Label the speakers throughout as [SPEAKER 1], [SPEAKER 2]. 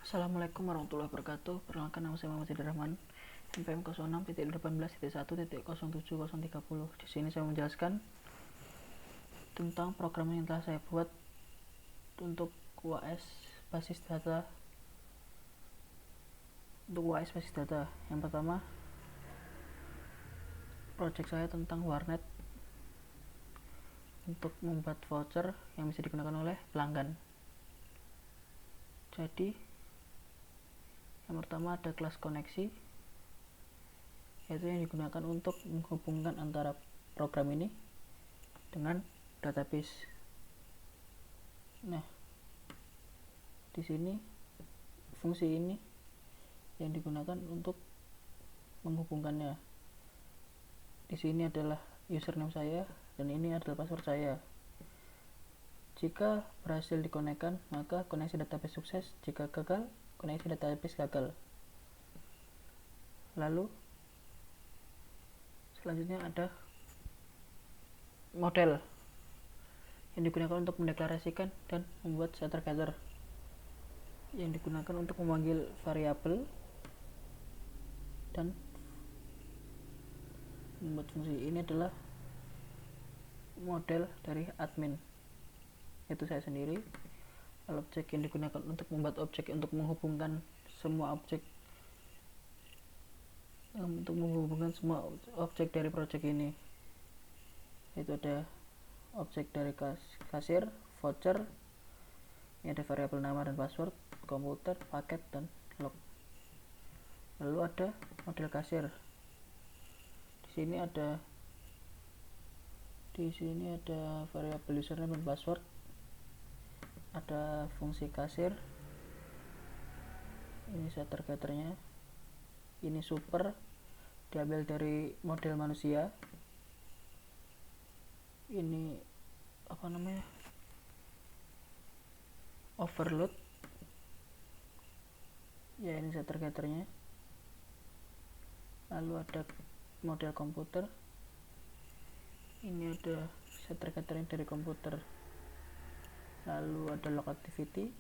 [SPEAKER 1] Assalamualaikum warahmatullahi wabarakatuh. Perkenalkan, nama saya Muhammad Zidir Rahman, NPM 06.18.1.07030. Di sini saya menjelaskan tentang program yang telah saya buat untuk UAS basis data. Yang pertama, project saya tentang warnet untuk membuat voucher yang bisa digunakan oleh pelanggan. Jadi yang pertama ada kelas koneksi, yaitu yang digunakan untuk menghubungkan antara program ini dengan database. Nah, di sini fungsi ini yang digunakan untuk menghubungkannya. Di sini adalah username saya dan ini adalah password saya. Jika berhasil dikonekkan, maka koneksi database sukses. Jika gagal, koneksi database gagal. Lalu selanjutnya ada model yang digunakan untuk mendeklarasikan dan membuat setter-getter, yang digunakan untuk memanggil variabel dan membuat fungsi. Ini adalah model dari admin, yaitu saya sendiri. Lalu objek yang digunakan untuk membuat objek untuk menghubungkan semua objek dari project ini, yaitu ada objek dari kasir, voucher, ini ada variabel nama dan password, komputer, paket, dan log. Lalu ada model kasir. Di sini ada variabel username dan password, ada fungsi kasir, ini setter-getternya, ini super, diambil dari model manusia, ini overload, ya ini setter-getternya. Lalu ada model komputer, ini ada setter-getternya dari komputer. Lalu ada log activity,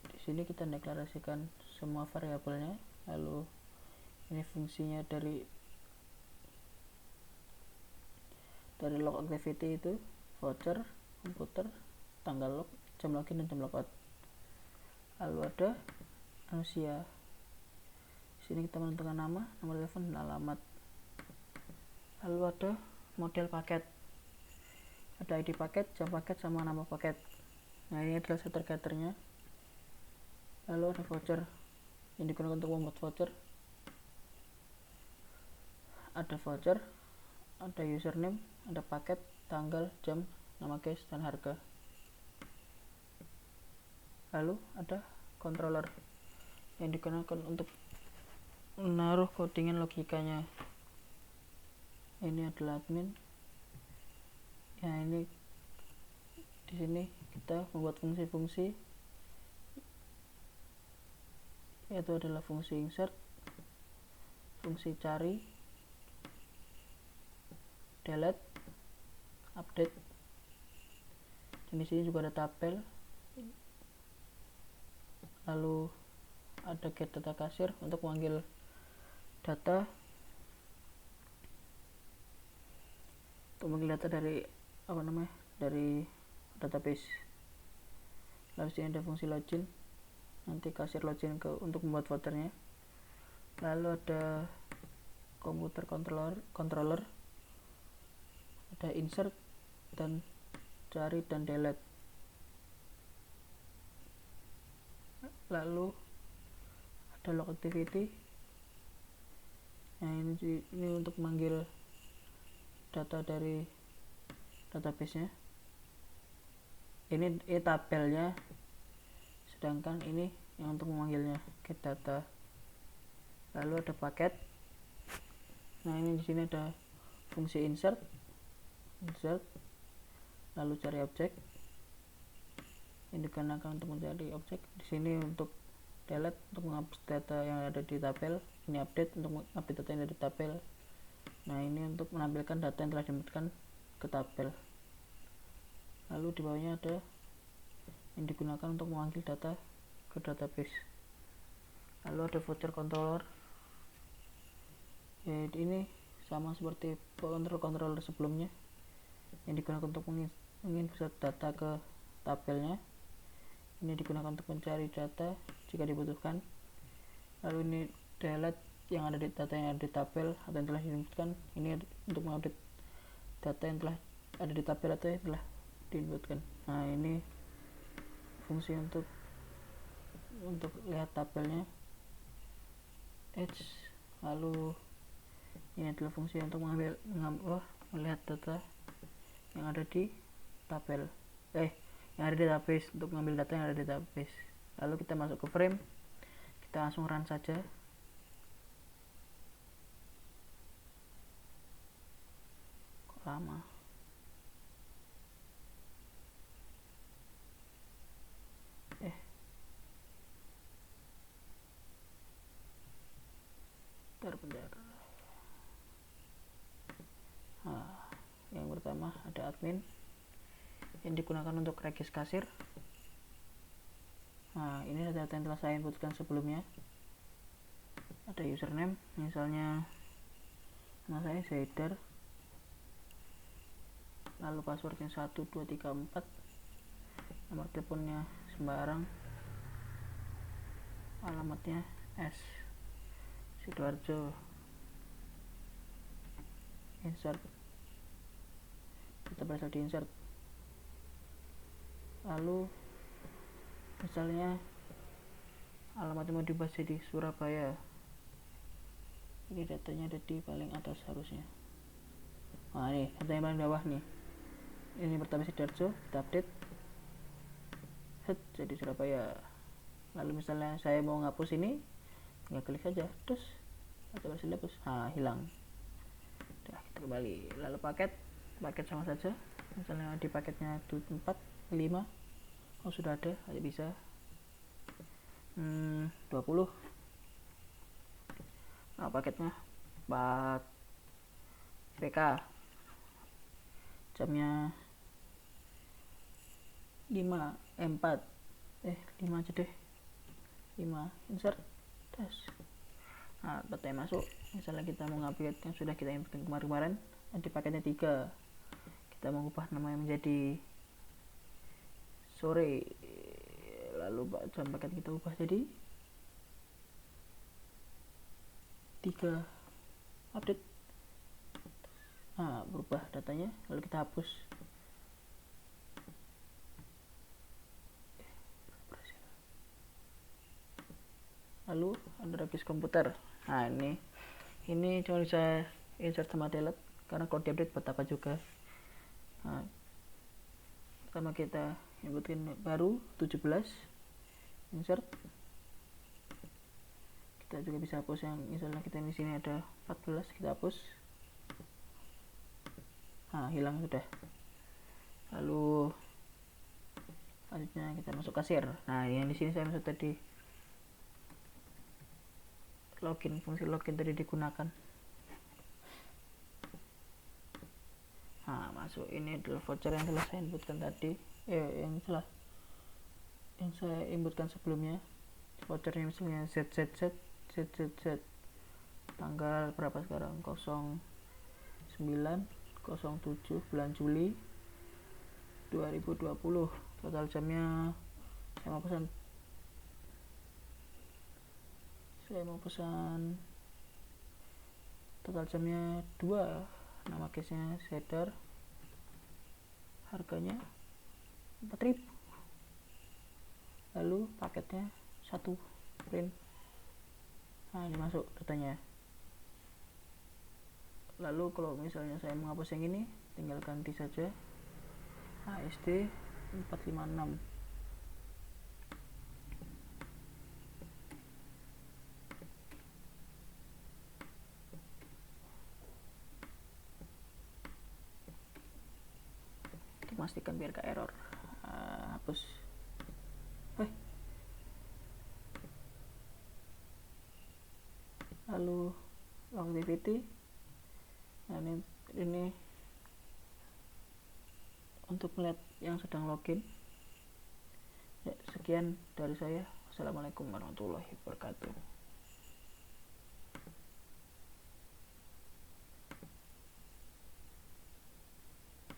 [SPEAKER 1] di sini kita deklarasikan semua variabelnya. Lalu ini fungsinya dari log activity itu voucher, komputer, tanggal log, jam login, dan jam logout. Lalu ada manusia, di sini kita menentukan nama, nomor telepon, dan alamat. Lalu ada model paket, ada ID paket, jam paket, sama nama paket. Nah, ini adalah setter-getternya. Lalu ada voucher yang digunakan untuk membuat voucher, ada username, ada paket, tanggal, jam, nama case, dan harga. Lalu ada controller yang digunakan untuk menaruh codingan logikanya. Ini adalah admin. Ya, ini di sini kita membuat fungsi-fungsi, yaitu adalah fungsi insert, fungsi cari, delete, update. Dan di sini juga ada tabel. Lalu ada get data kasir untuk memanggil data, dari database. Lalu sini ada fungsi login, nanti kasir login untuk membuat vouchernya. Lalu ada komputer controller, ada insert dan cari dan delete. Lalu ada log activity. Nah, ini untuk manggil data dari database-nya. Ini tabelnya, sedangkan ini yang untuk memanggilnya, get data. Lalu ada paket. Nah, ini di sini ada fungsi insert, lalu cari objek, ini digunakan untuk mencari objek. Di sini untuk delete, untuk menghapus data yang ada di tabel. Ini update, untuk mengupdate data yang ada di tabel. Nah, ini untuk menampilkan data yang telah dimasukkan ke tabel. Lalu di bawahnya ada yang digunakan untuk memanggil data ke database. Lalu ada voucher controller, ya ini sama seperti controller sebelumnya yang digunakan untuk menginsert data ke tabelnya. Ini digunakan untuk mencari data jika dibutuhkan. Lalu ini delete yang ada di data yang ada di tabel atau yang telah diinputkan. Ini untuk mengupdate data yang telah ada di tabel atau yang telah diinputkan. Nah, ini fungsi untuk lihat tabelnya. Lalu ini adalah fungsi untuk melihat data yang ada di tabel, yang ada di database, untuk mengambil data yang ada di database. Lalu kita masuk ke frame, kita langsung run saja. Kok lama? Bentar. Nah, yang pertama ada admin yang digunakan untuk regis kasir. Nah, ini data yang telah saya inputkan sebelumnya. Ada username, misalnya nama saya Zaidar, lalu passwordnya 1234, nomor teleponnya sembarang, alamatnya S Sidoarjo, insert, kita berasal di insert. Lalu misalnya alamatnya mau diubah jadi Surabaya, ini datanya ada di paling atas harusnya. Nah, ini datanya paling bawah nih, ini pertama Sidoarjo, kita update jadi Surabaya. Lalu misalnya saya mau ngapus ini, tinggal klik saja, terus coba saya hapus, hilang. Udah, kita kembali. Lalu paket sama saja, misalnya di paketnya 4, 5, sudah ada, aja bisa 20. Nah, paketnya 4 PK, jamnya 5 aja deh, 5, insert, tes. Nah, datanya masuk. Misalnya kita mau ngupdate yang sudah kita inputkan kemarin di paketnya 3, kita mau ubah namanya menjadi sore, lalu jam paket kita ubah jadi 3, update. Nah, berubah datanya, lalu kita hapus. Lalu ada regis komputer. Nah, ini cuma bisa insert sama delete karena kalau diupdate buat apa juga. Nah, pertama kita inputin baru 17, insert. Kita juga bisa hapus yang misalnya kita di sini ada 14, kita hapus. Nah, hilang sudah. Lalu selanjutnya kita masuk kasir. Nah, yang di sini saya masuk tadi login, fungsi login tadi digunakan. Nah, masuk. Ini adalah voucher yang telah saya inputkan tadi, yang saya inputkan sebelumnya. Vouchernya misalnya ZZZ, tanggal berapa sekarang, 09/07 bulan Juli 2020. Total jamnya saya mau pesan total jamnya 2, nama case-nya Zaidar, harganya 4.000, lalu paketnya 1 print. Nah, ini masuk datanya. Lalu kalau misalnya saya menghapus yang ini, tinggal ganti saja ASD 456. Pastikan biar gak error. Hapus. Lalu log activity. Nah, ini untuk melihat yang sedang login. Sekian dari saya. Wassalamualaikum warahmatullahi wabarakatuh.